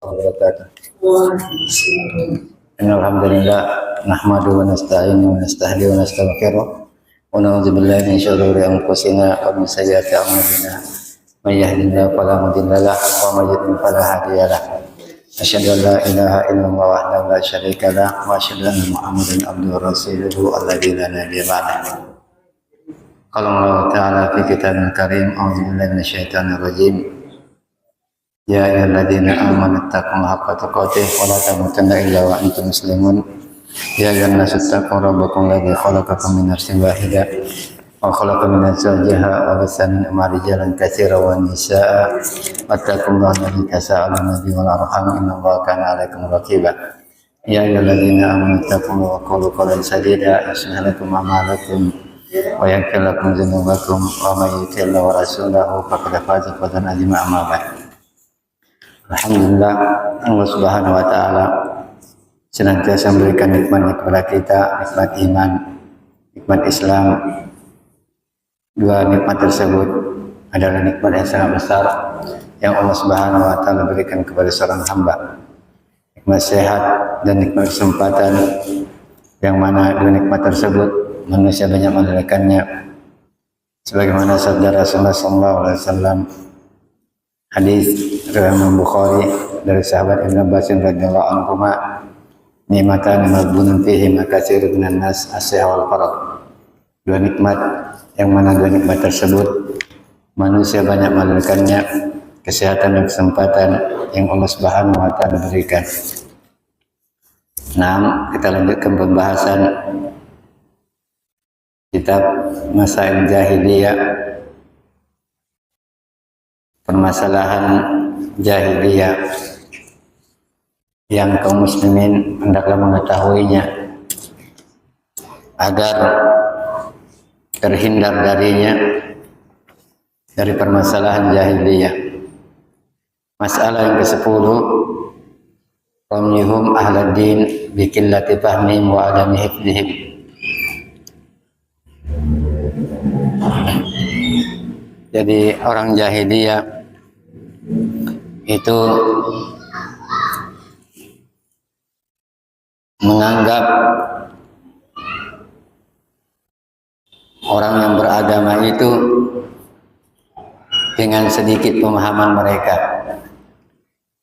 wabarakatuh. Alhamdulillah nahmadu wa nasta'inu wa nastahdi wa nastaghfiruh wa na'udzu billahi min syururi anfusina wa min sayyiati a'malina. May yahdihillahu fala mudilla lahu wa may yudlil fala hadiya lahu. Asyhadu an la ilaha illallah wahdahu la syarika lahu wa asyhadu anna Muhammadan abduhu wa rasuluhu alladzi la nabiyya ba'dahu. Qala Allah ta'ala fi kitabil karim a'udzu billahi minasyaitonir rajim. Ya ayyuhalladzina amanu taqullaha haqqa tuqatih wa la tamutunna illa wa antum muslimun. Ya ayyuhan nasu taqu rabbakum alladzi khalaqakum min nafsin wahidah wa khalaqa minha zawjaha wa bassa minhuma rijalan katsiran wa nisaa'a wattaqullaha alladzi tasaaluna bihi wal arham innallaha kana 'alaikum raqiba. Ya ayyuhalladzina amanu taqullaha wa qulu qawlan sadida yuslih lakum a'malakum wa yaghfir lakum dzunubakum wa may yuti'illah wa rasulahu faqad faza fawzan 'azima amma ba'd. Alhamdulillah, Allah Subhanahu wa Ta'ala senantiasa memberikan nikmat kepada kita, nikmat iman, nikmat Islam. Dua nikmat tersebut adalah nikmat yang sangat besar yang Allah Subhanahu wa Ta'ala berikan kepada seorang hamba. Nikmat sehat dan nikmat kesempatan, yang mana dua nikmat tersebut manusia banyak mendapatkannya. Sebagaimana sabda Rasulullah SAW, hadis riwayat Bukhari dari sahabat Ibnu Abbas radhiyallahu anhu, nikmatan maghbunun fihi makatsirun minan nas as-sihah wal faragh. Dua nikmat yang mana dua nikmat tersebut manusia banyak mendapatkannya, kesehatan dan kesempatan yang Allah Subhanahu wa Ta'ala berikan. Nah, kita lanjutkan pembahasan kitab Masail Jahiliyah, permasalahan jahiliyah yang kaum muslimin hendaklah mengetahuinya agar terhindar darinya, dari permasalahan jahiliyah. Masalah yang ke-10, ramyuhum ahladdin bikillati fahmihim wa adami hifdihim. Jadi orang jahiliyah itu menganggap orang yang beragama itu dengan sedikit pemahaman mereka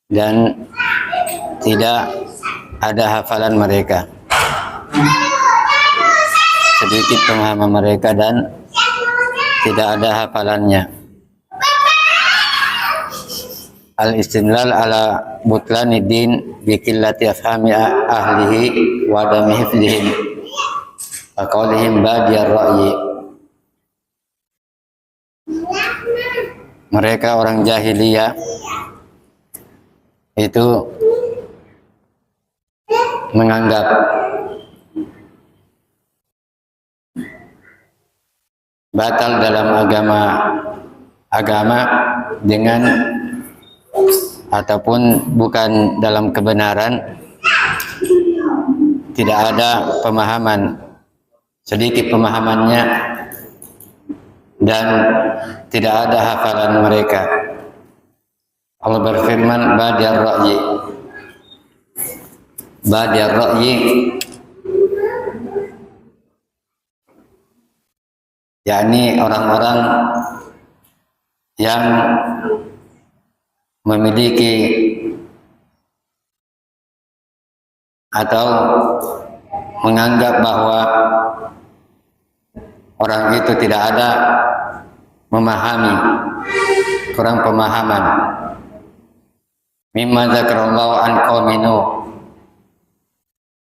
dan tidak ada hafalan mereka, sedikit pemahaman mereka dan tidak ada hafalannya. Al-istinlal ala butlani din bikillati afhami ahlihi wa adami hifdihim wa qawlihim badiyar ra'yi. Mereka orang jahiliyah itu menganggap batal dalam agama dengan ataupun bukan dalam kebenaran, tidak ada pemahaman, sedikit pemahamannya dan tidak ada hafalan mereka. Allah berfirman badiyar ra'yi. Badiyar ra'yi yakni orang-orang yang memiliki atau menganggap bahwa orang itu tidak ada memahami, kurang pemahaman. Mimma dzakarallahu an qauminu,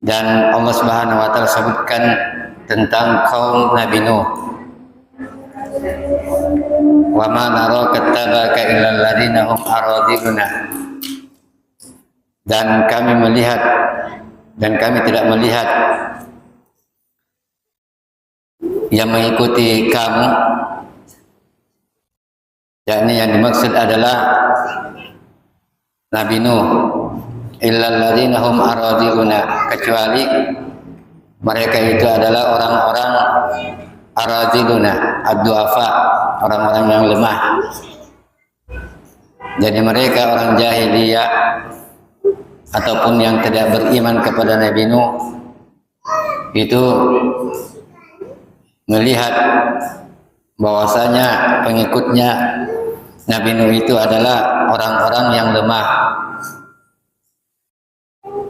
dan Allah Subhanahu wa Ta'ala sebutkan tentang kaum Nabi Nuh. Wa ma nara kattabaka illal ladzina hum aradiluna, dan kami melihat dan kami tidak melihat yang mengikuti kamu, yakni yang dimaksud adalah Nabi Nuh, illal ladzina hum aradiluna, kecuali mereka itu adalah orang-orang araziluna, ad-du'afa, orang-orang yang lemah. Jadi mereka orang jahiliyah ataupun yang tidak beriman kepada Nabi Nuh itu melihat bahwasanya pengikutnya Nabi Nuh itu adalah orang-orang yang lemah,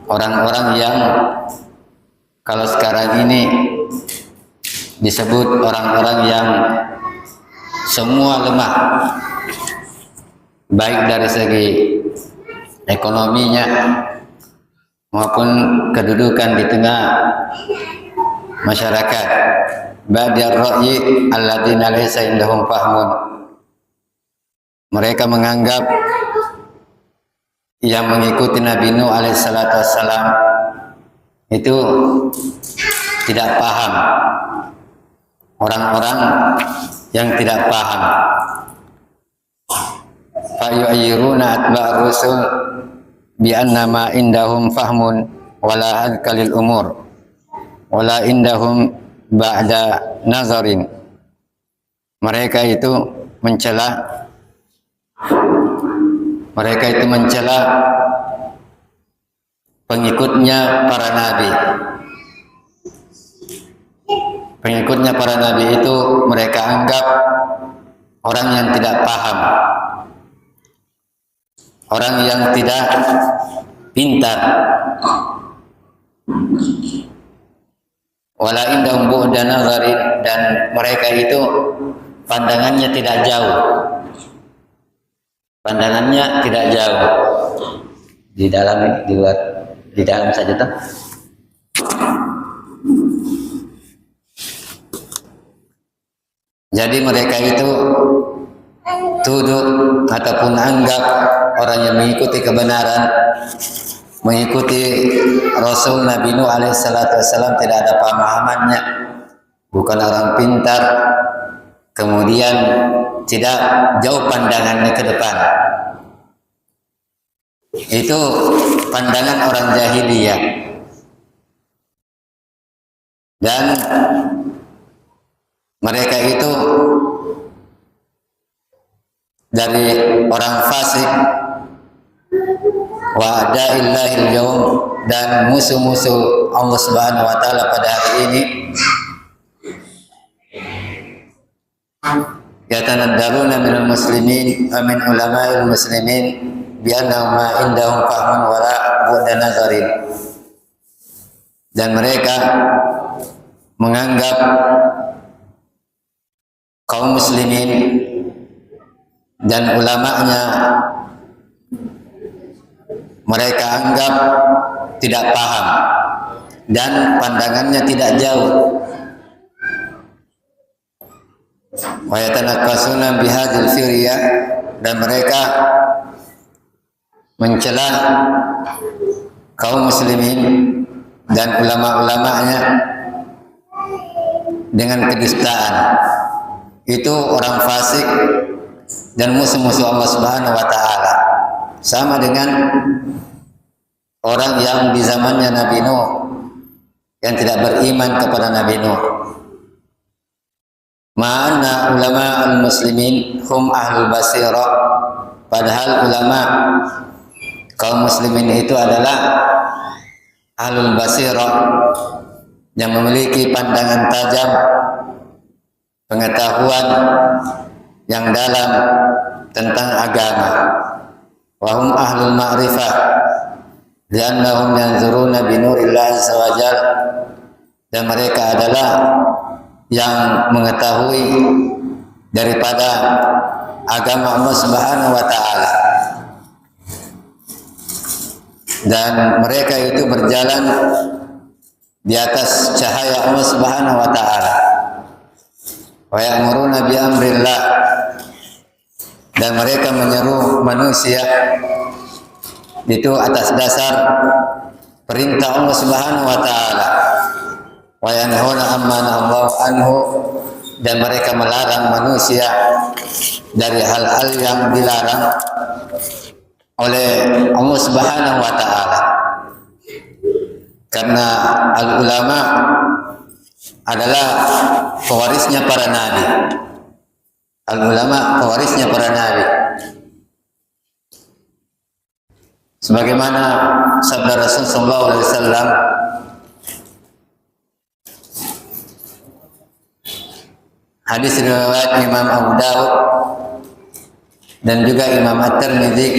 orang-orang yang kalau sekarang ini disebut orang-orang yang semua lemah, baik dari segi ekonominya maupun kedudukan di tengah masyarakat. Ba'dar ra'yi alladzina laysa indahum fahmun. Mereka menganggap yang mengikuti Nabi Nuh alaihissalatu wassalam itu tidak paham, orang-orang yang tidak paham. Fayu'ayyiruna atba'ar rusul bi anna ma indahum fahmun wala adkalil umur wala indahum ba'da nazarin. Mereka itu mencela pengikutnya para nabi. Pengikutnya para nabi itu mereka anggap orang yang tidak paham, orang yang tidak pintar. Wala indahum bu'da nazarin, dan mereka itu pandangannya tidak jauh. Pandangannya tidak jauh. Di dalam ini, di luar, di dalam saja toh. Jadi mereka itu tuduh ataupun anggap orang yang mengikuti kebenaran, mengikuti Rasul Nabi Nuh alaihissalatu wassalam tidak ada pemahamannya, bukan orang pintar, kemudian tidak jauh pandangannya ke depan. Itu pandangan orang jahiliyah. Dan mereka itu dari orang fasik, wa da'illahil yaum, dan musuh-musuh Allah Subhanahu wa taala pada hari ini, yatanaddaruna minal muslimin wa min ulama'il muslimin bi annahum ma indahum fahmun wala bu'da nazarin. Dan mereka menganggap kaum muslimin dan ulama'nya mereka anggap tidak paham dan pandangannya tidak jauh. Wa yatanaqqasuna bihadzal firya, dan mereka mencela kaum muslimin dan ulama-ulama'nya dengan kedustaan. Itu orang fasik dan musuh-musuh Allah Subhanahu wa taala. Sama dengan orang yang di zamannya Nabi Nuh yang tidak beriman kepada Nabi Nuh. Ma'ana ulama al-muslimin hum ahlul basirah, padahal ulama kaum muslimin itu adalah ahlul basirah yang memiliki pandangan tajam, pengetahuan yang dalam tentang agama. Wa hum ahlul ma'rifah li'annahum yanzuruna bi nurillah azza wa jalla, dan mereka adalah yang mengetahui daripada agama Allah Subhanahu wa taala, dan mereka itu berjalan di atas cahaya Allah Subhanahu wa taala. Wa ya'muruna bi amrillah, dan mereka menyeru manusia itu atas dasar perintah Allah Subhanahu wa taala. Wa yanhauna amma nahallahu anhu, dan mereka melarang manusia dari hal-hal yang dilarang oleh Allah Subhanahu wa taala. Karena al-ulama adalah pewarisnya para nabi. Al-ulama pewarisnya para nabi. Sebagaimana sabda Rasul sallallahu alaihi wasallam, hadis riwayat Imam Abu Daud dan juga Imam At-Tirmidzi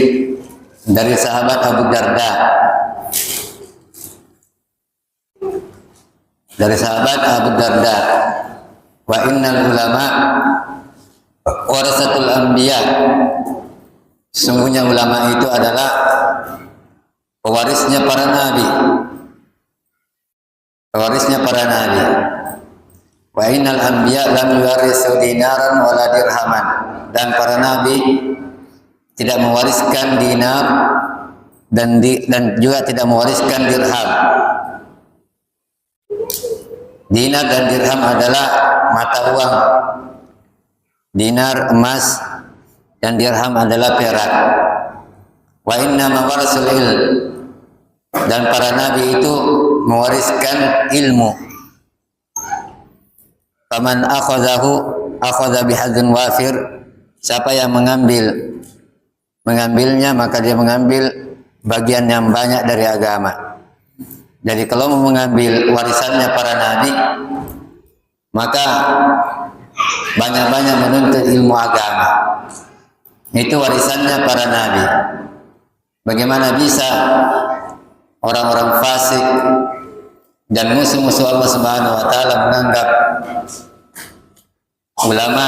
dari sahabat Abu Darda. Dari sahabat Abu Darda, wa innal ulama warasatul anbiya. Sungguhnya ulama itu adalah pewarisnya para nabi. Pewarisnya para nabi. Wa innal anbiya lam yuwarisu dinaran wala dirhaman. Dan para nabi tidak mewariskan dinar dan juga tidak mewariskan dirham. Dinar dan dirham adalah mata uang. Dinar emas dan dirham adalah perak. Wa inna mawarasul ilm. Dan para nabi itu mewariskan ilmu. Faman akhadha bihadzin wafir. Siapa yang mengambilnya, maka dia mengambil bagian yang banyak dari agama. Jadi kalau mau mengambil warisannya para nabi, maka banyak-banyak menuntut ilmu agama. Itu warisannya para nabi. Bagaimana bisa orang-orang fasik dan musuh-musuh Allah Subhanahu wa taala menganggap ulama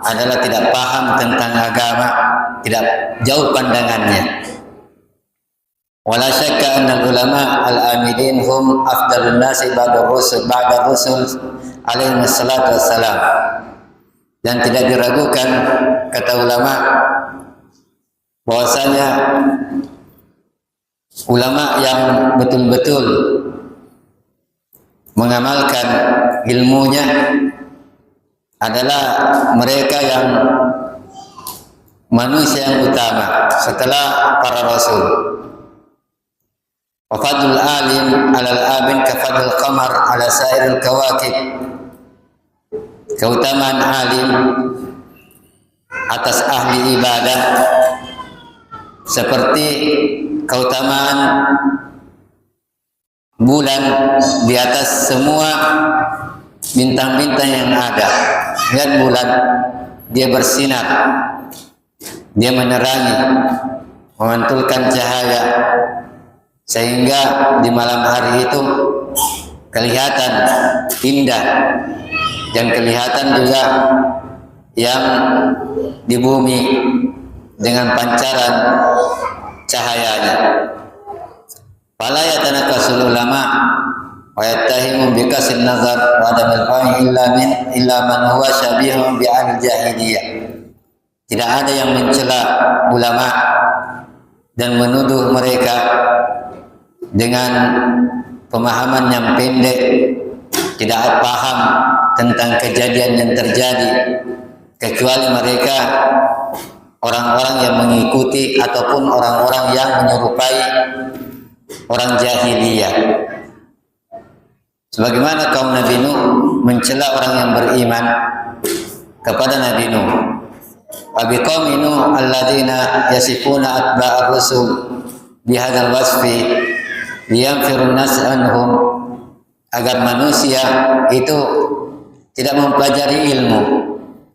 adalah tidak paham tentang agama, tidak jauh pandangannya. Wala syakka anna ulama al-amilin hum afdalun nasi ba'da rusul alaihi wassalatu wassalam. Dan tidak diragukan kata ulama bahwasanya ulama yang betul-betul mengamalkan ilmunya adalah mereka yang manusia yang utama setelah para rasul. Wa fadlul alim 'alal abin ka fadlil qamar 'ala sairil kawakib. Keutamaan alim atas ahli ibadah seperti keutamaan bulan di atas semua bintang-bintang yang ada. Lihat bulan, dia bersinar, dia menerangi, memantulkan cahaya, sehingga di malam hari itu kelihatan indah dan kelihatan juga yang di bumi dengan pancaran cahayanya. Fala yatanakasul ulama wa yattahimu bi kasin nazar wa adamil fahmi illa man huwa syabihun bi ahli jahiliyah. Tidak ada yang mencela ulama dan menuduh mereka dengan pemahaman yang pendek, tidak paham tentang kejadian yang terjadi, kecuali mereka orang-orang yang mengikuti ataupun orang-orang yang menyerupai orang jahiliyah. Sebagaimana kaum Nabi Nuh mencela orang yang beriman kepada Nabi Nuh. Abi qaumi Nuh alladzina yasifuna atba'ar rusul bihadzal wasfi liyanfirun nas anhum, agar manusia itu tidak mempelajari ilmu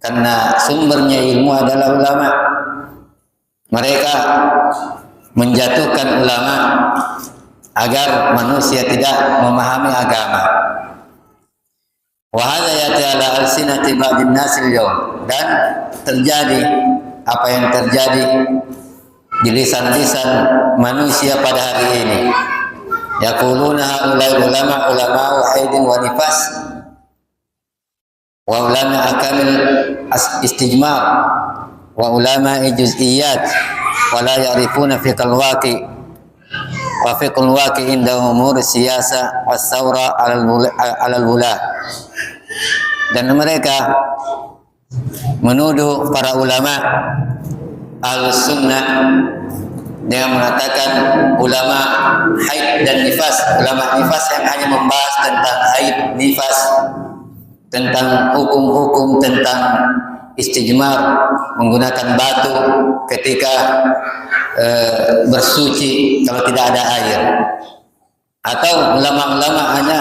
karena sumbernya ilmu adalah ulama. Mereka menjatuhkan ulama agar manusia tidak memahami agama. Wa hadza yati ala alsinati ba'din nasil yawm. Dan terjadi apa yang terjadi di lisan-lisan manusia pada hari ini. Yaquluna haulai ulama haidin wa nifas wa ulama akamil istijmar wa ulama juz'iyat wa la ya'rifuna fiqhal waqi wa fiqhul waqi inda umur siyasa was saura alal wula. Dan mereka menuduh para ulama Ahlus Sunnah dengan mengatakan ulama haid dan nifas, ulama nifas yang hanya membahas tentang haid, nifas, tentang hukum-hukum tentang istijmar, menggunakan batu ketika bersuci kalau tidak ada air, atau ulama-ulama hanya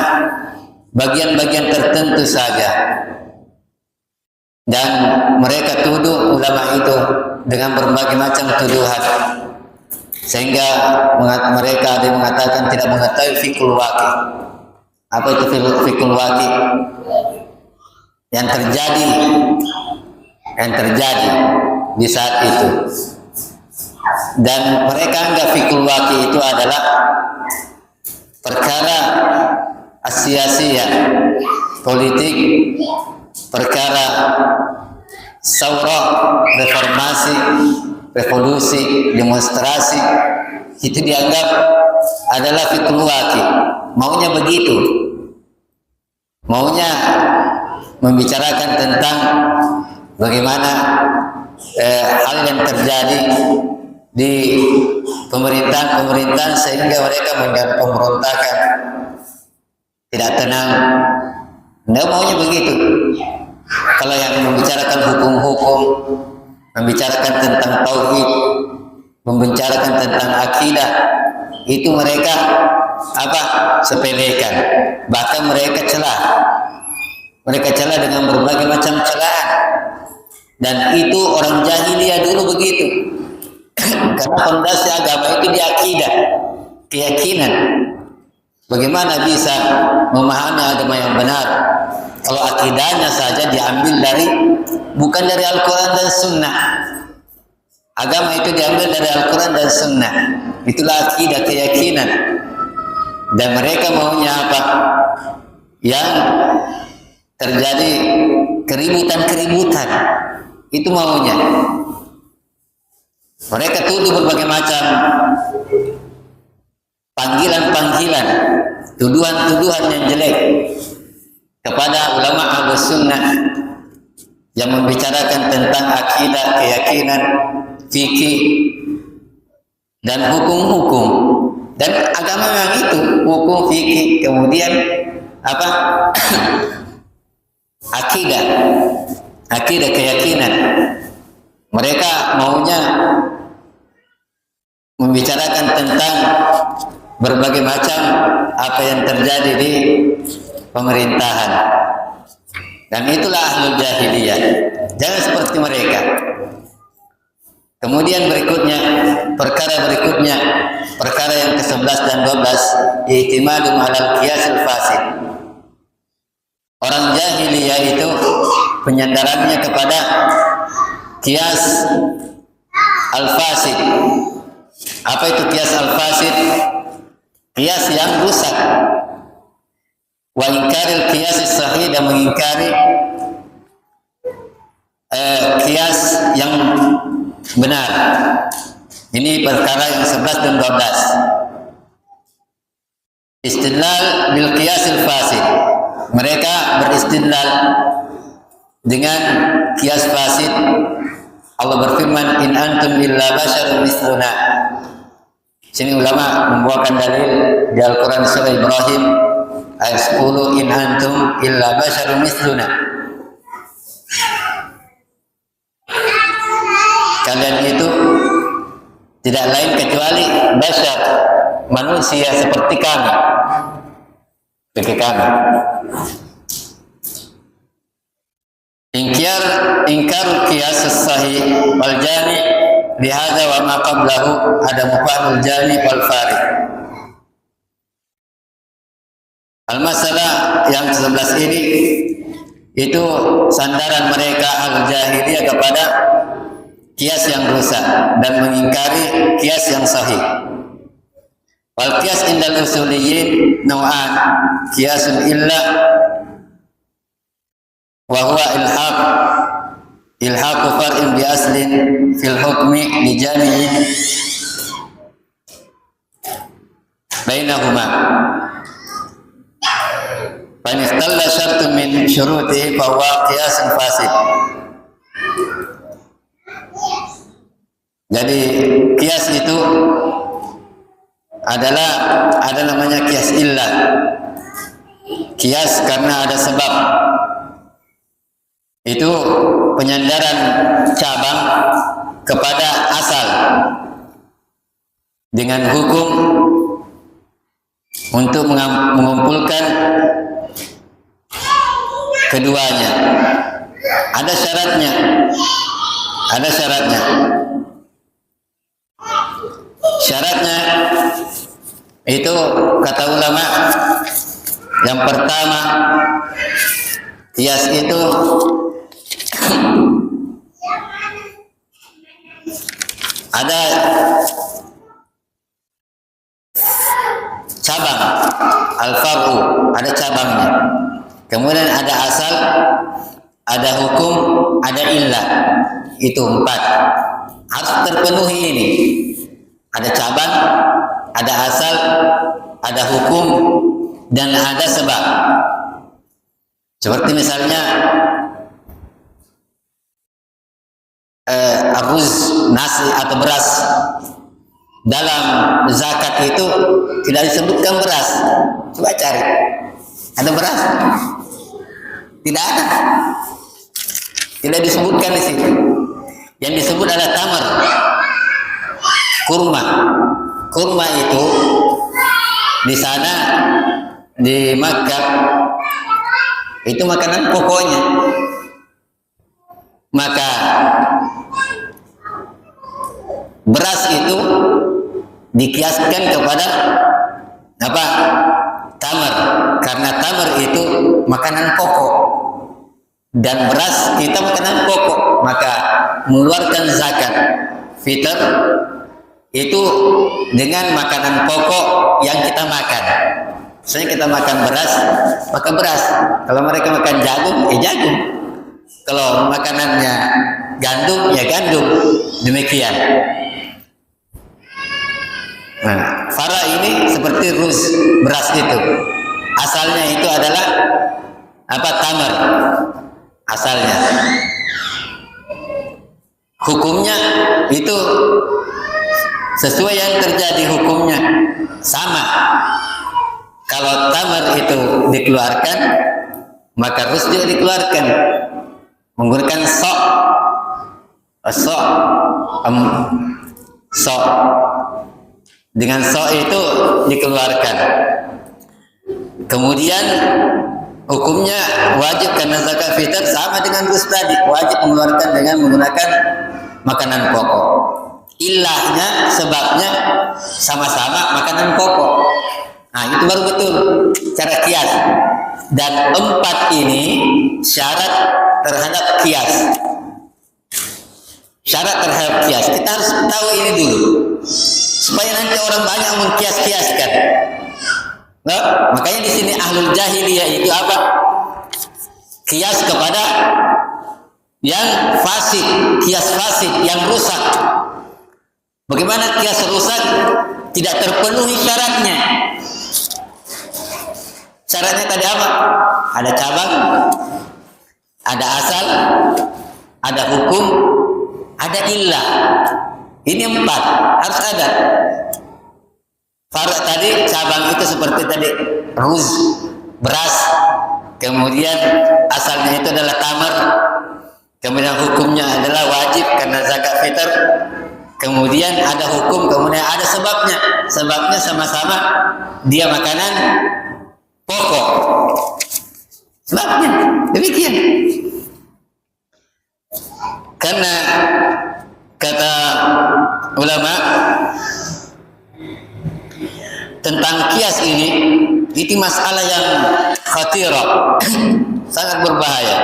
bagian-bagian tertentu saja, dan mereka tuduh ulama itu dengan berbagai macam tuduhan, sehingga mereka ada yang mengatakan tidak mengetahui fikul waqi. Apa itu fikul waqi? Yang terjadi di saat itu. Dan mereka anggap fikul waqi itu adalah perkara sia-sia, politik, perkara saurah, reformasi, revolusi, demonstrasi, itu dianggap adalah fikul waqi. Maunya begitu, maunya membicarakan tentang bagaimana hal yang terjadi di pemerintahan sehingga mereka menjadi pemberontakan, tidak tenang. Nah, maunya begitu. Kalau yang membicarakan hukum-hukum, membicarakan tentang tauhid, membicarakan tentang akidah, itu mereka sepelekan, bahkan mereka celah. Mereka celah dengan berbagai macam celaan. Dan itu orang jahiliyah dulu begitu. Karena fondasi agama itu di akidah, keyakinan. Bagaimana bisa memahami agama yang benar kalau akidahnya saja diambil bukan dari Al-Quran dan Sunnah. Agama itu diambil dari Al-Quran dan Sunnah. Itulah akidah, keyakinan. Dan mereka maunya apa? Yang terjadi keributan-keributan. Itu maunya. Mereka tuduh berbagai macam panggilan-panggilan, tuduhan-tuduhan yang jelek kepada ulama Ahlus Sunnah yang membicarakan tentang akidah, keyakinan, fikih, dan hukum-hukum. Dan agama memang itu, hukum, fikih, kemudian akidah, keyakinan. Mereka maunya membicarakan tentang berbagai macam apa yang terjadi di pemerintahan. Dan itulah ahlul jahiliyah. Jangan seperti mereka. Kemudian perkara yang ke-11 dan 12, i'timadun 'alal qiyasil fasid. Orang jahiliyah itu penyandarannya kepada qiyas al-fasid. Apa itu qiyas al-fasid? Qiyas yang rusak. Wa ingkaril qiyas sahih, dan mengingkari qiyas yang benar. Ini perkara yang 11 dan 12. Istidlal bil qiyasil fasid. Mereka beristidlal dengan qiyas fasid. Allah berfirman, in antum illa basyarun misluna. Sini ulama membawakan dalil di Al-Quran surah Ibrahim ayat 10, in antum illa basyarun misluna. Kalian itu tidak lain kecuali basyar, manusia seperti kami. Ingkar qiyas as-sahih wal jami' lihadza wa ma qablahu ada mufahul jami' wal farid. Al-masalah yang 11 ini itu sandaran mereka al-jahiliyah kepada qiyas yang rusak dan mengingkari qiyas yang sahih. Wal qiyas indal usuliyyin naw'an, qiyasun illa wa huwa ilhaqu far'in bi aslin fil hukmi li jami'in bainahuma. Fa in ikhtalla syartun min syurutihi fa huwa qiyasun fasid. Jadi qiyas itu ada namanya qiyas illah. Qiyas karena ada sebab. Itu penyandaran cabang kepada asal. dengan hukum untuk mengumpulkan keduanya. Ada syaratnya. Ada syaratnya. Syaratnya itu kata ulama, yang pertama, kias itu ada cabang, al-far'u, ada cabangnya. Kemudian ada asal, ada hukum, ada illah. Itu 4. Harus terpenuhi ini. Ada cabang, ada asal, ada hukum, dan ada sebab. Seperti misalnya aruz, nasi atau beras. Dalam zakat itu tidak disebutkan beras. Coba cari. Ada beras? Tidak ada. Tidak disebutkan di situ. Yang disebut adalah tamar, kurma. Kurma itu di sana di Makkah itu makanan pokoknya. Maka beras itu dikiaskan kepada apa? Tamar, karena tamar itu makanan pokok dan beras kita makanan pokok, maka mengeluarkan zakat fitr itu dengan makanan pokok yang kita makan. Misalnya kita makan beras, maka beras. Kalau mereka makan jagung, jagung. Kalau makanannya gandum, ya gandum. Demikian. Nah, fara ini seperti ruz, beras itu. Asalnya itu adalah apa? Tamar. Asalnya. Hukumnya itu sesuai yang terjadi hukumnya sama. Kalau tamar itu dikeluarkan, maka ruz juga dikeluarkan menggunakan sok. Dengan sok itu dikeluarkan. Kemudian hukumnya wajib karena zakat fitr sama dengan ruz tadi, wajib mengeluarkan dengan menggunakan makanan pokok. Ilahnya, sebabnya sama-sama makanan pokok. Nah, itu baru betul cara kias. Dan 4 ini syarat terhadap kias. Syarat terhadap kias. Kita harus tahu ini dulu, supaya nanti orang banyak mengkias-kiaskan. Nah, makanya di sini ahlul jahiliyah itu apa? Kias kepada yang fasid, kias fasid, yang rusak. Bagaimana kias rusak? Tidak terpenuhi syaratnya. Syaratnya tadi apa? Ada cabang, ada asal, ada hukum, ada illah. Ini 4 harus ada. Farq tadi cabang itu seperti tadi ruz, beras. Kemudian asalnya itu adalah tamar. Kemudian hukumnya adalah wajib karena zakat fitr. Kemudian ada hukum, kemudian ada sebabnya. Sebabnya sama-sama dia makanan pokok. Sebabnya demikian. Karena kata ulama tentang kias ini, itu masalah yang khatirah, sangat berbahaya.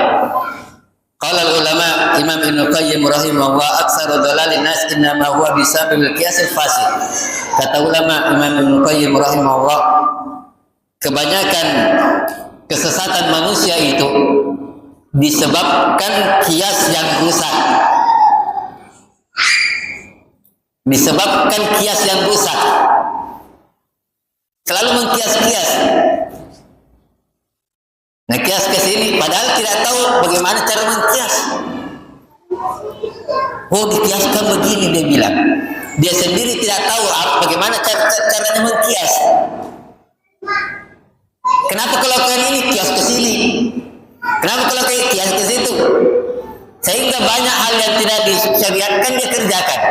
Qala ulama Imam Ibnu Qayyim rahimahullah, aktsaru dhalalin nas innama huwa bisababil qiyas al-fasid. Kata ulama Imam Ibnu Qayyim rahimahullah, kebanyakan kesesatan manusia itu disebabkan kias yang rusak. Disebabkan kias yang rusak. Selalu mengkias-kias. Nah, kias ke sini padahal tidak tahu bagaimana cara mengkias. Oh, dikiaskan begini, dia bilang. Dia sendiri tidak tahu bagaimana caranya mengkias. Kenapa kalau kalian ini kias ke sini? Kenapa kalau kayak kias ke situ? Sehingga banyak hal yang tidak disyariatkan dia kerjakan.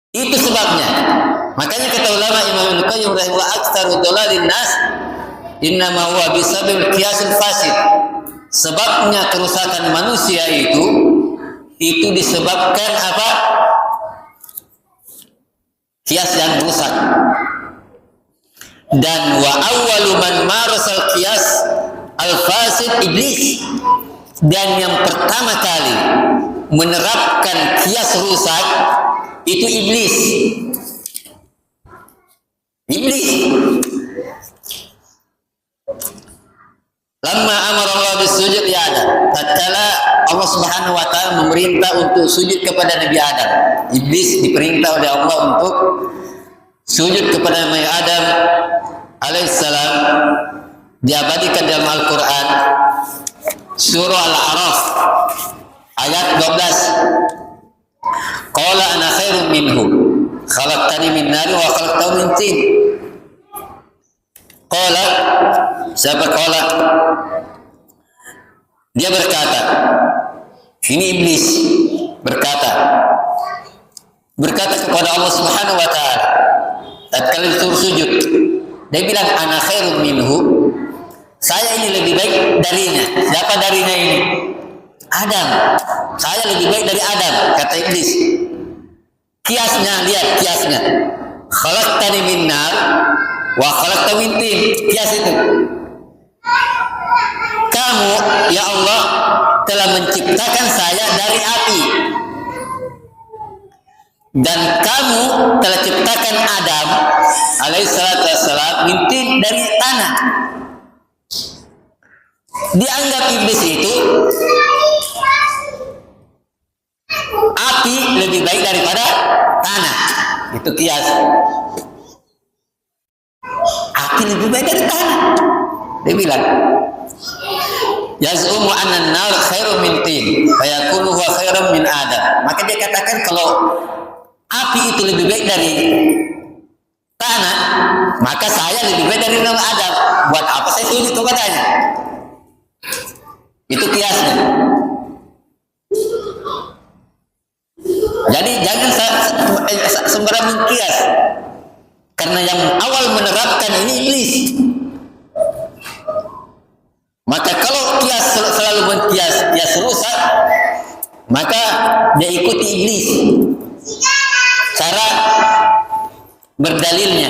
Itu sebabnya. Makanya kata ulama Imam Ibnu Qayyim rahimahullah, aktsaru dhalalin nas innama huwa bisababil qiyasil fasid. Sebabnya kerusakan manusia itu disebabkan apa? Kias yang rusak. Dan wa awwalu man marasal qiyas al fasid iblis. Dan yang pertama kali menerapkan kias rusak itu iblis. Iblis. Lamma amara Allah bisujud ya Adam. Tatkala Allah Subhanahu wa taala memerintah untuk sujud kepada Nabi Adam. Iblis diperintah oleh Allah untuk sujud kepada Nabi Adam alaihissalam. Diabadikan dalam Al-Qur'an surah Al-A'raf ayat 12. Qala ana khairum minhu khalaqtani min nar wa khalaqtahu min tin. Qala, siapa qala? Dia berkata, ini iblis berkata kepada Allah Subhanahu wa taala tatkala disuruh sujud. Dia bilang ana khairum minhu. Saya ini lebih baik darinya. Siapa darinya ini? Adam. Saya lebih baik dari Adam, kata iblis. Kiasnya, lihat kiasnya. Khalaqtani min nar wa khalaqtahu min tin. Kias itu. Kamu, ya Allah, telah menciptakan saya dari api. Dan kamu telah ciptakan Adam alaihissalatu wassalam min tin, dari tanah. Dianggap iblis itu api lebih baik daripada tanah. Itu kias. Api lebih baik dari tanah. Dia bilang, yaz'umu anna an-nar khairum min tin, fa yakunu huwa khairum min Adam. Maka dia katakan kalau api itu lebih baik dari tanah, maka saya lebih baik dari Nabi Adam. Buat apa saya sujud kepadanya? Itu kiasnya. Jadi jangan sembarang mengkias. Karena yang awal menerapkan ini iblis. Maka kalau kias selalu mengkias, kias rusak, maka dia ikuti iblis. Cara berdalilnya.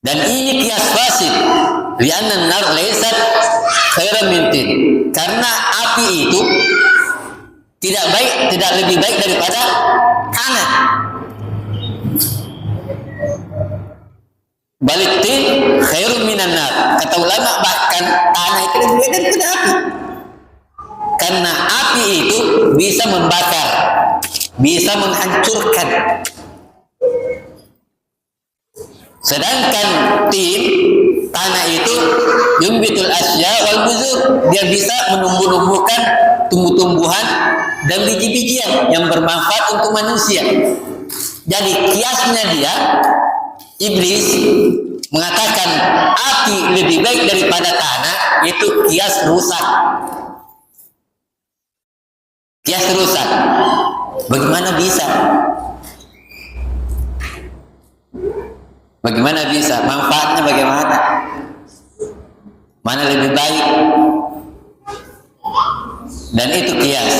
Dan ini kias fasid. Li'anna an-nar laysat khairan min tin. Karena api itu tidak lebih baik daripada tanah. Balik tin khairun minan nar. Kata ulama bahkan tanah itu lebih baik daripada api. Karena api itu bisa membakar, bisa menghancurkan. Sedangkan tin, tanah itu yumbitul asya wal buzur, dia bisa menumbuh-numbuhkan tumbuh-tumbuhan dan biji-bijian yang bermanfaat untuk manusia. Jadi kiasnya dia, iblis mengatakan api lebih baik daripada tanah, itu kias rusak. Kias rusak. Bagaimana bisa? Bagaimana bisa? Manfaatnya bagaimana? Mana lebih baik? Dan itu kias.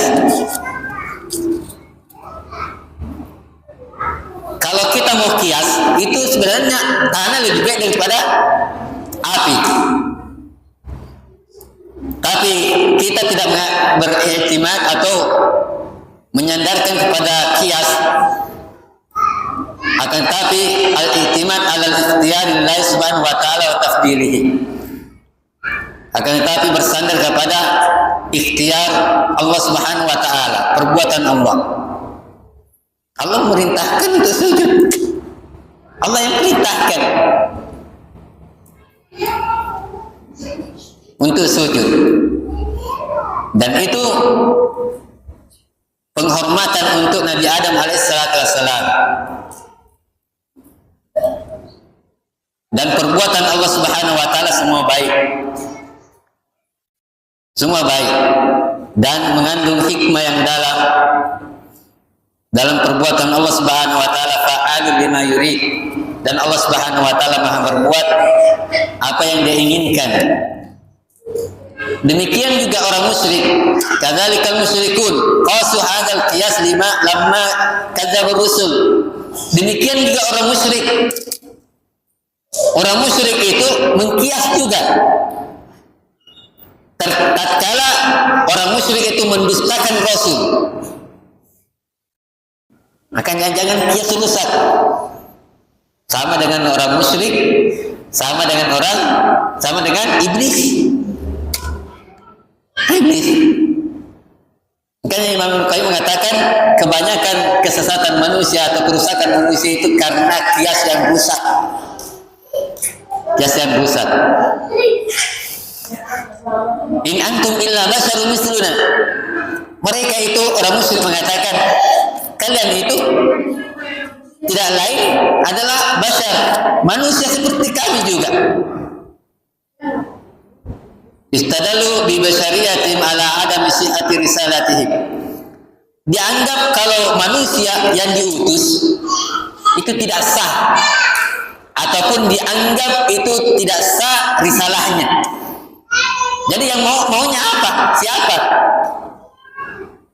Kalau kita mau kias, itu sebenarnya tanah lebih baik daripada api. Tapi kita tidak beriktimat atau menyandarkan kepada kias. Akan tapi al-i'timad ala ikhtiyarillahi subhanahu wa ta'ala wa tafdilihi. Akan tapi bersandar kepada ikhtiar Allah subhanahu wa ta'ala, perbuatan Allah. Allah merintahkan untuk sujud. Allah yang perintahkan untuk sujud. Dan itu penghormatan untuk Nabi Adam alaihissalatu wassalam. Dan perbuatan Allah Subhanahu wa taala semua baik. Semua baik dan mengandung hikmah yang dalam. dalam perbuatan Allah Subhanahu wa taala fa'alul lima yurid, dan Allah Subhanahu wa taala Maha berbuat apa yang Dia inginkan. Demikian juga orang musyrik, kadzalikal musyrikun qasu hadzal qiyas lamma kadzdzaba rusul. Demikian juga orang musyrik. Orang musyrik itu mengkias juga. Tatkala orang musyrik itu mendustakan Rasul, maka jangan kias rusak. Sama dengan orang musyrik, sama dengan iblis. Makanya Imam Al-Qayyim mengatakan kebanyakan kesesatan manusia atau kerusakan manusia itu karena kias yang rusak. Kias yang rusak. In antum illa basyarun misluna. Mereka itu orang musyrik mengatakan kalian itu tidak lain adalah basyar, manusia seperti kami juga. Istadalu bi basyariyatim ala adam sihhati risalatihim. Dianggap kalau manusia yang diutus itu tidak sah, ataupun dianggap itu tidak sah risalahnya. Jadi yang maunya apa? Siapa?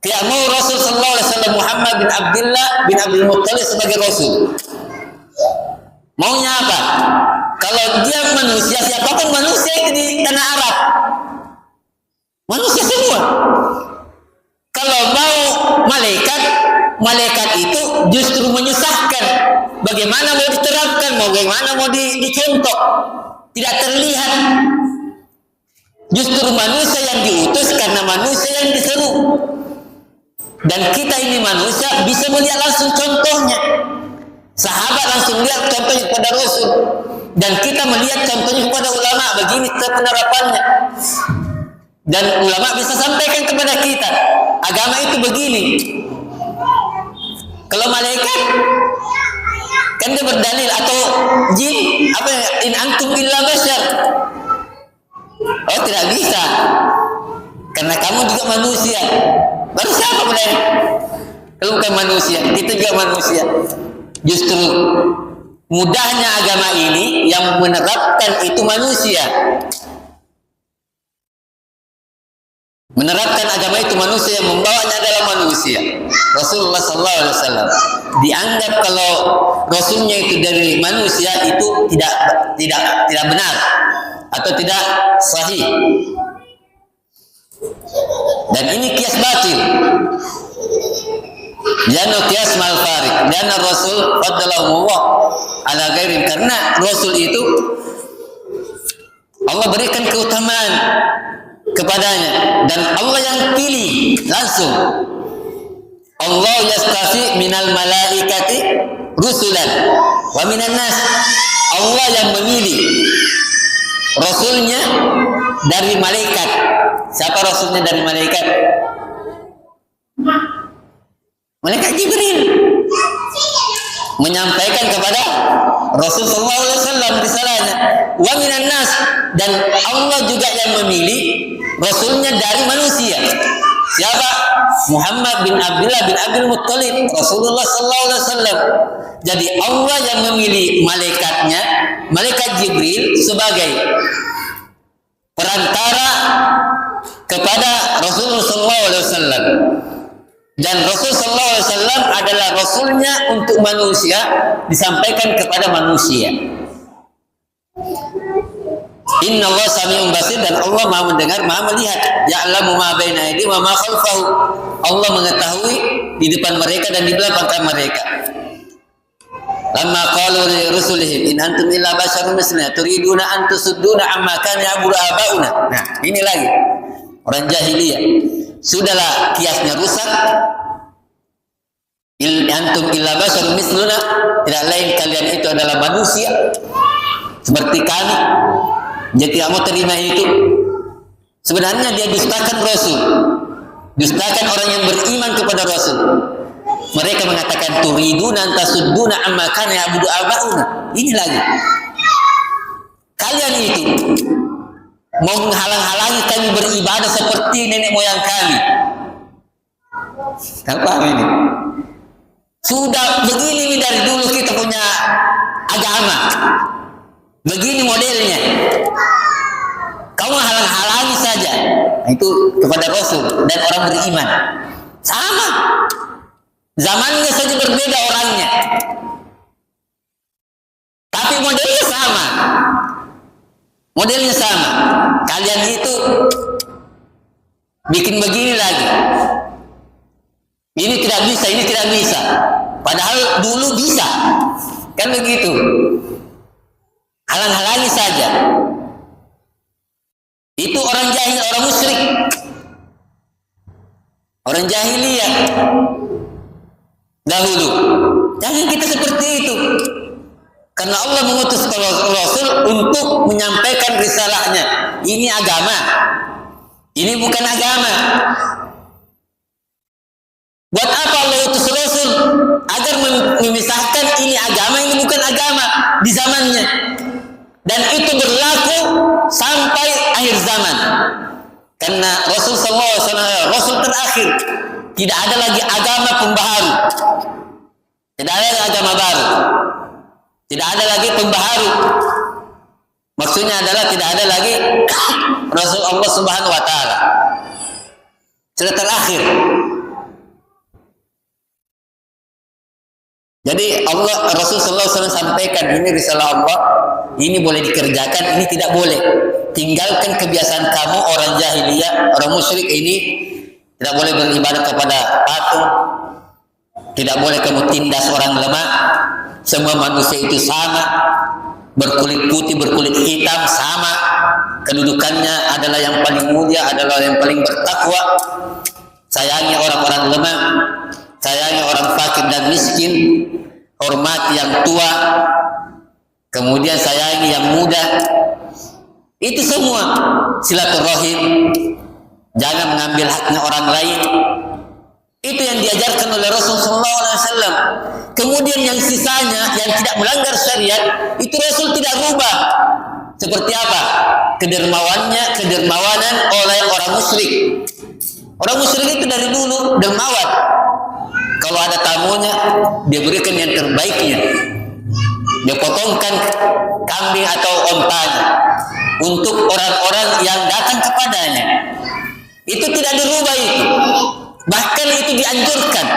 Tidak mau Rasul sallallahu alaihi wasallam Muhammad bin Abdullah bin Abdul Muttalib sebagai Rasul. Maunya apa? Kalau dia manusia, siapapun manusia itu di tanah Arab, manusia semua. Kalau mau malaikat itu justru menyusahkan. Bagaimana mau diterapkan, bagaimana mau dicontoh, tidak terlihat. Justru manusia yang diutus karena manusia yang diseru. Dan kita ini manusia bisa melihat langsung contohnya. Sahabat langsung lihat contohnya kepada Rasul, dan kita melihat contohnya kepada ulama. Begini penerapannya, dan ulama bisa sampaikan kepada kita agama itu begini. Kalau malaikat kan dia berdalil, atau jin apa, in antum illa basyar. Oh, tidak bisa, karena kamu juga manusia. Baru siapa boleh kalau bukan manusia? Kita juga manusia. Justru mudahnya agama ini yang menerapkan itu manusia. Menerapkan agama itu manusia, yang membawanya adalah manusia. Rasulullah sallallahu alaihi wasallam dianggap kalau rasulnya itu dari manusia itu tidak benar atau tidak sahih. Dan ini kias batil. Jangan kias mal farid. Dan Rasul fadlalahullah ala ghairin, karena Rasul itu Allah berikan keutamaan kepadanya, dan Allah yang pilih langsung. Allah yastafi minal malaikati rusulan wa minan nas. Allah yang memilih Rasulnya dari malaikat. Siapa Rasulnya dari malaikat? Malaikat Jibril menyampaikan kepada Rasul sallallahu alaihi wasallam risalahnya. Wa minan nas, dan Allah juga yang memilih Rasulnya dari manusia. Siapa? Muhammad bin Abdullah bin Abdul Muttalib, Rasulullah sallallahu alaihi wasallam. Jadi Allah yang memilih malaikatnya, malaikat Jibril, sebagai perantara kepada Rasulullah sallallahu alaihi wasallam. Dan Rasul sallallahu alaihi wasallam adalah rasulnya untuk manusia, disampaikan kepada manusia. Inna Allah sami'un basir, dan Allah Maha mendengar, Maha melihat. Ya'lamu ma baina aydihim wa ma khalfahu. Allah mengetahui di depan mereka dan di belakang mereka. Lamma qalu li rusulihim in antum illa basyarun misluna turiduna an tusudduna amma kana ya'budu abauna. Nah, ini lagi orang jahiliyah. Sudahlah kiasnya rusak. In antum illa basyarun misluna, tidak lain kalian itu adalah manusia seperti kami. Dia tidak mau terima itu. Sebenarnya dia dustakan Rasul, dustakan orang yang beriman kepada Rasul. Mereka mengatakan turiduna antasudduna amma kana ya'budu abauna. Ini lagi. Kalian itu mau menghalang-halangi kami beribadah seperti nenek moyang kami. Tahu paham ini? Sudah begini nih dari dulu kita punya agama. Begini modelnya. Kamu halang-halangi saja. Itu kepada Rasul dan orang beriman. Sama. Zamannya saja berbeda orangnya. Tapi modelnya sama. Modelnya sama. Kalian itu bikin begini lagi. Ini tidak bisa, ini tidak bisa. Padahal dulu bisa. Kan begitu. Halang-halangi saja. Itu orang jahil, orang musyrik. Orang jahiliyah. Dahulu. Jangan kita seperti itu. Karena Allah mengutus Rasul untuk menyampaikan risalahnya. Ini agama. Ini bukan agama. Buat apa Allah utus Rasul? Agar memisahkan ini agama, ini bukan agama di zamannya. Dan itu berlaku sampai akhir zaman. Karena Rasul SAW, Rasul terakhir. Tidak ada lagi agama pembaharu. Tidak ada lagi agama baru. Tidak ada lagi pembaharu. Maksudnya adalah tidak ada lagi Rasul Allah Subhanahu wa taala. Sudah terakhir. Jadi Allah Rasul sallallahu alaihi wasallam sampaikan ini risalah Allah, ini boleh dikerjakan, ini tidak boleh. Tinggalkan kebiasaan kamu orang jahiliyah, orang musyrik ini, tidak boleh beribadah kepada patung, tidak boleh kamu tindas orang lemah. Semua manusia itu sama, berkulit putih, berkulit hitam sama. Kedudukannya adalah yang paling mulia, adalah yang paling bertakwa. Sayangi orang-orang lemah, sayangi orang fakir dan miskin, hormati yang tua, kemudian sayangi yang muda. Itu semua silaturahim. Jangan mengambil haknya orang lain. Itu yang diajarkan oleh Rasulullah SAW. Kemudian yang sisanya yang tidak melanggar syariat itu Rasul tidak rubah. Seperti apa? Kedermawanan oleh orang musyrik. Orang musyrik itu dari dulu dermawan. Kalau ada tamunya, dia berikan yang terbaiknya. Dia potongkan kambing atau ontanya untuk orang-orang yang datang kepadanya. Itu tidak dirubah itu. Bahkan itu dianjurkan.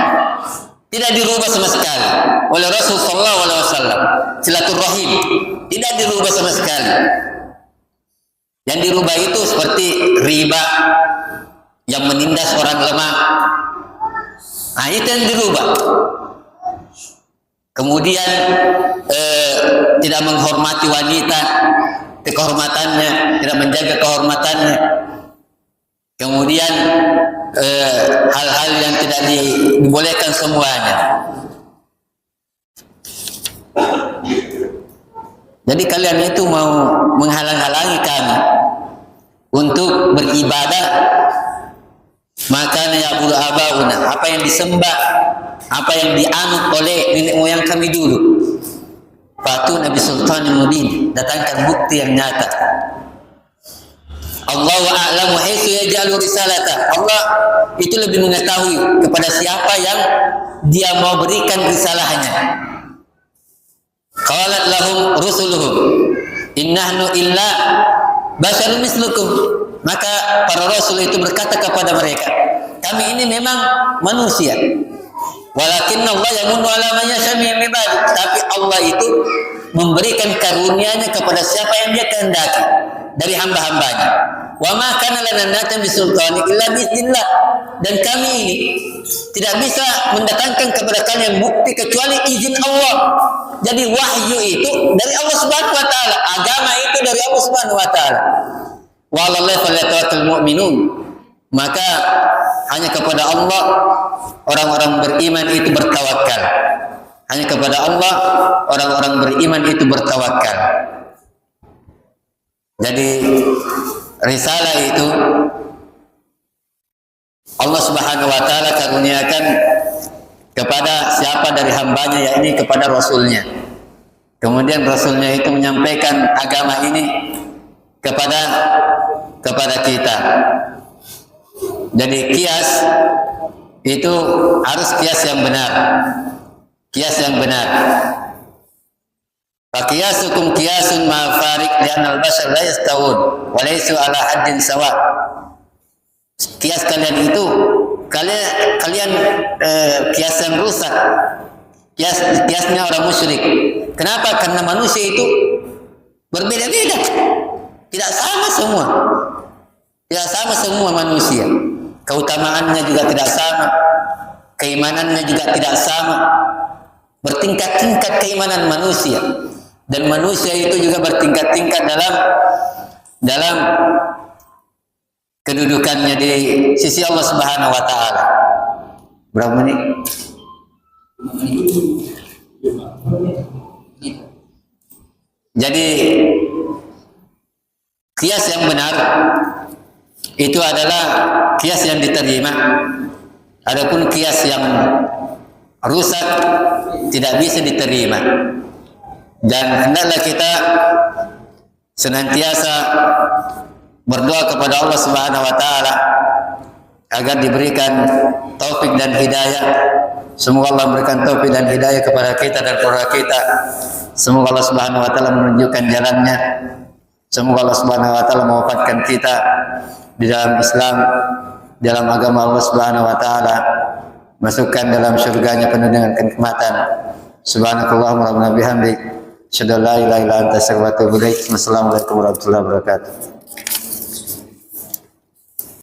Tidak dirubah sama sekali oleh Rasulullah SAW. Silaturahim tidak dirubah sama sekali. Yang dirubah itu seperti riba, yang menindas orang lemah. Nah, itu yang dirubah. Kemudian tidak menghormati wanita, kehormatannya, tidak menjaga kehormatannya. Kemudian hal-hal yang tidak dibolehkan semuanya. Jadi kalian itu mau menghalang-halangi kami untuk beribadah. Maka ya'budu abauna, apa yang disembah, apa yang dianut oleh nenek moyang kami dulu. Fatu Nabi Sultan Mubin, datangkan bukti yang nyata. Allahu a'lamu haitsu yaj'alu risalata. Allah itu lebih mengetahui kepada siapa yang dia mau berikan risalahnya. Qalat lahum rusuluhum innahnu illa basharun mislukum. Maka para rasul itu berkata kepada mereka, kami ini memang manusia. Walakinna Allah yamunnu ala man yasha min ibadihi. Tapi Allah itu memberikan karunia-Nya kepada siapa yang Dia kehendaki dari hamba-hambanya. Wa ma kana lana natan bisultani illa biiznillah. Dan kami ini tidak bisa mendatangkan kepada kalian bukti kecuali izin Allah. Jadi wahyu itu dari Allah Subhanahu wa taala, agama itu dari Allah Subhanahu wa taala. Wallahi falyatawakkalul mu'minun. Maka hanya kepada Allah orang-orang beriman itu bertawakal. Hanya kepada Allah orang-orang beriman itu bertawakal. Jadi risalah itu Allah Subhanahu wa taala karuniakan kepada siapa dari hambanya, yakni kepada Rasulnya. Kemudian Rasulnya itu menyampaikan agama ini kepada kita. Jadi kias itu harus kias yang benar. kias yang benar. Fakiyasukum kiasun ma farik li'anna al-bashar la yastawun wa laysu ala haddin sawa. Kias kalian itu kalian kias yang rusak. Kiasnya orang musyrik. Kenapa? Karena manusia itu berbeda-beda. Tidak sama semua. Tidak sama semua manusia. Keutamaannya juga tidak sama. Keimanannya juga tidak sama. Bertingkat-tingkat keimanan manusia. Dan manusia itu juga bertingkat-tingkat dalam kedudukannya di sisi Allah Subhanahu wa taala. Berapa menit? Jadi kias yang benar itu adalah kias yang diterima. Adapun kias yang rusak tidak bisa diterima. Dan hendaklah kita senantiasa berdoa kepada Allah Subhanahu wa taala agar diberikan taufik dan hidayah. Semoga Allah memberikan taufik dan hidayah kepada kita dan keluarga kita. Semoga Allah Subhanahu wa taala menunjukkan jalannya. Semoga Allah Subhanahu wa taala mewafatkan kita di dalam Islam, dalam agama Allah Subhanahu wa taala, masukkan dalam surganya penuh dengan kenikmatan. Subhanakallahumma wa bihamdik, asyhadu an la ilaha illa anta, astaghfiruka wa atubu ilaik. Wassalamualaikum warahmatullahi wabarakatuh.